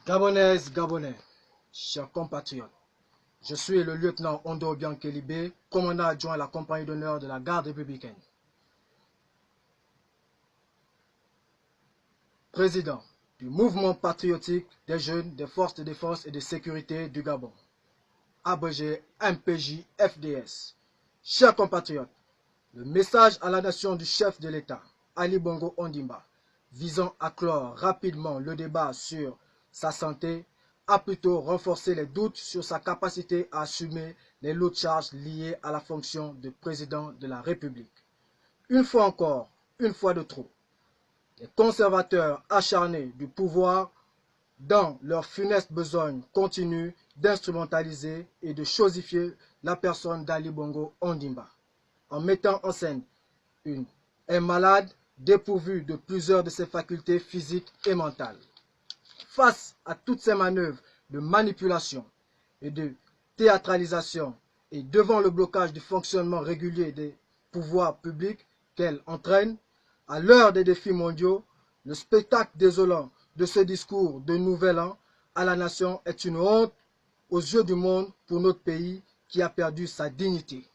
Gabonaises, Gabonais, chers compatriotes, je suis le lieutenant Ondo Biankelibé, commandant adjoint à la compagnie d'honneur de la garde républicaine. Président du mouvement patriotique des jeunes des forces de défense et de sécurité du Gabon, abrégé MPJ-FDS. Chers compatriotes, le message à la nation du chef de l'État, Ali Bongo Ondimba, visant à clore rapidement le débat sur sa santé, a plutôt renforcé les doutes sur sa capacité à assumer les lourdes charges liées à la fonction de président de la République. Une fois encore, une fois de trop, les conservateurs acharnés du pouvoir, dans leur funeste besogne, continuent d'instrumentaliser et de chosifier la personne d'Ali Bongo Ondimba, en mettant en scène un malade dépourvu de plusieurs de ses facultés physiques et mentales. Face à toutes ces manœuvres de manipulation et de théâtralisation et devant le blocage du fonctionnement régulier des pouvoirs publics qu'elle entraîne, à l'heure des défis mondiaux, le spectacle désolant de ce discours de Nouvel An à la nation est une honte aux yeux du monde pour notre pays qui a perdu sa dignité.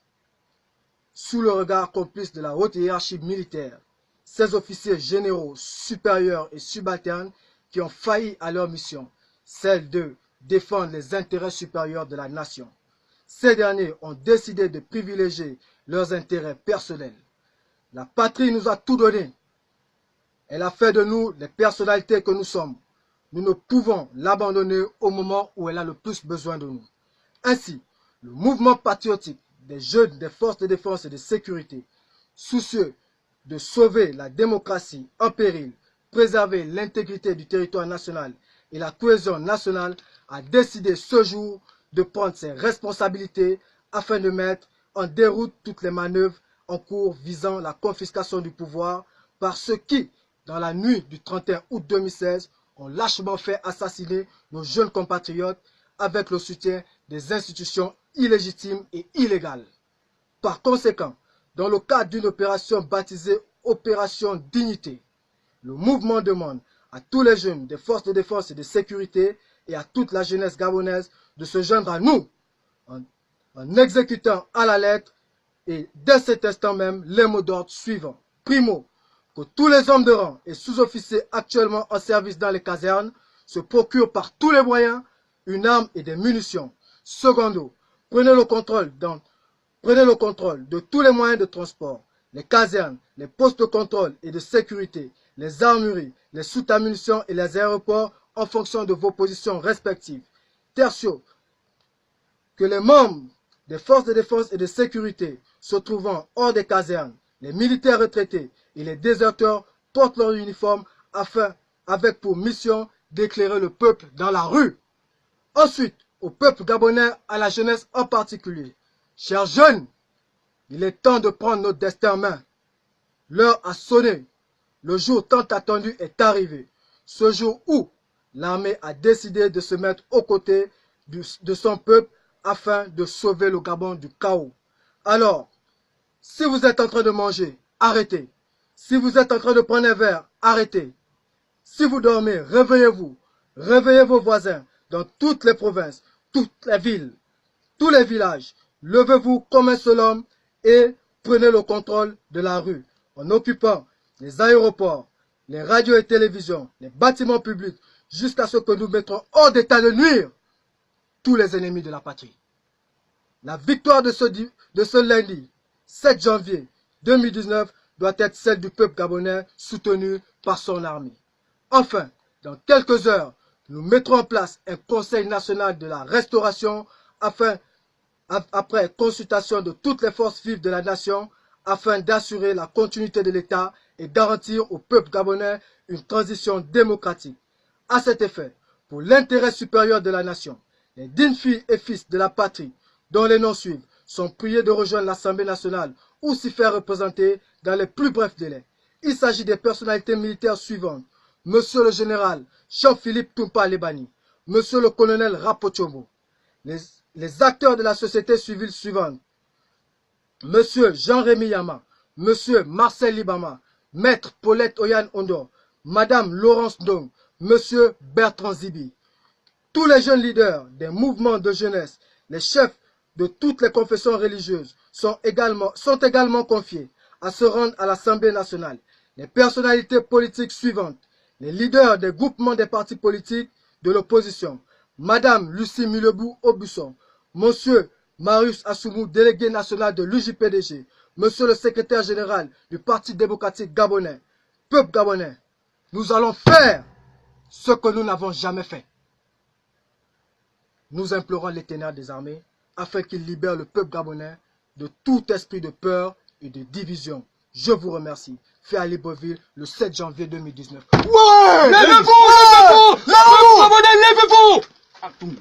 Sous le regard complice de la haute hiérarchie militaire, ces officiers généraux, supérieurs et subalternes qui ont failli à leur mission, celle de défendre les intérêts supérieurs de la nation. Ces derniers ont décidé de privilégier leurs intérêts personnels. La patrie nous a tout donné. Elle a fait de nous les personnalités que nous sommes. Nous ne pouvons l'abandonner au moment où elle a le plus besoin de nous. Ainsi, le mouvement patriotique des jeunes des forces de défense et de sécurité, soucieux de sauver la démocratie en péril, préserver l'intégrité du territoire national et la cohésion nationale, a décidé ce jour de prendre ses responsabilités afin de mettre en déroute toutes les manœuvres en cours visant la confiscation du pouvoir par ceux qui, dans la nuit du 31 août 2016, ont lâchement fait assassiner nos jeunes compatriotes avec le soutien des institutions illégitimes et illégales. Par conséquent, dans le cadre d'une opération baptisée Opération Dignité, le mouvement demande à tous les jeunes des forces de défense et de sécurité et à toute la jeunesse gabonaise de se joindre à nous en exécutant à la lettre et dès cet instant même les mots d'ordre suivants. Primo, que tous les hommes de rang et sous-officiers actuellement en service dans les casernes se procurent par tous les moyens une arme et des munitions. Secondo, prenez le contrôle de tous les moyens de transport, les casernes, les postes de contrôle et de sécurité, les armureries, les soutes à munitions et les aéroports en fonction de vos positions respectives. Tertio, que les membres des forces de défense et de sécurité se trouvant hors des casernes, les militaires retraités et les déserteurs portent leur uniforme avec pour mission d'éclairer le peuple dans la rue. Ensuite, au peuple gabonais, à la jeunesse en particulier. Chers jeunes, il est temps de prendre notre destin en main. L'heure a sonné. Le jour tant attendu est arrivé. Ce jour où l'armée a décidé de se mettre aux côtés de son peuple afin de sauver le Gabon du chaos. Alors, si vous êtes en train de manger, arrêtez. Si vous êtes en train de prendre un verre, arrêtez. Si vous dormez, réveillez-vous. Réveillez vos voisins dans toutes les provinces, toutes les villes, tous les villages. Levez-vous comme un seul homme et prenez le contrôle de la rue en occupant les aéroports, les radios et télévisions, les bâtiments publics, jusqu'à ce que nous mettrons hors d'état de nuire tous les ennemis de la patrie. La victoire de ce lundi, 7 janvier 2019, doit être celle du peuple gabonais soutenu par son armée. Enfin, dans quelques heures, nous mettrons en place un Conseil national de la restauration après consultation de toutes les forces vives de la nation, afin d'assurer la continuité de l'État et garantir au peuple gabonais une transition démocratique. À cet effet, pour l'intérêt supérieur de la nation, les dignes filles et fils de la patrie, dont les noms suivent, sont priés de rejoindre l'Assemblée nationale ou s'y faire représenter dans les plus brefs délais. Il s'agit des personnalités militaires suivantes. Monsieur le général Jean-Philippe Toumpa Lebani, Monsieur le colonel Rapochomo, les acteurs de la société civile suivante, Monsieur Jean-Rémy Yama, Monsieur Marcel Libama, Maître Paulette Oyan Ondo, Madame Laurence Dong, Monsieur Bertrand Zibi. tous les jeunes leaders des mouvements de jeunesse, les chefs de toutes les confessions religieuses sont également confiés à se rendre à l'Assemblée nationale. Les personnalités politiques suivantes, les leaders des groupements des partis politiques de l'opposition, Madame Lucie Milebou-Aubusson, Monsieur Marius Assoumou, délégué national de l'UJPDG, Monsieur le secrétaire général du Parti démocratique gabonais, peuple gabonais, nous allons faire ce que nous n'avons jamais fait. Nous implorons l'Éternel des armées afin qu'il libère le peuple gabonais de tout esprit de peur et de division. Je vous remercie. Fait à Libreville le 7 janvier 2019. Ouais! Levez-vous! Levez-vous! Levez-vous! Levez-vous!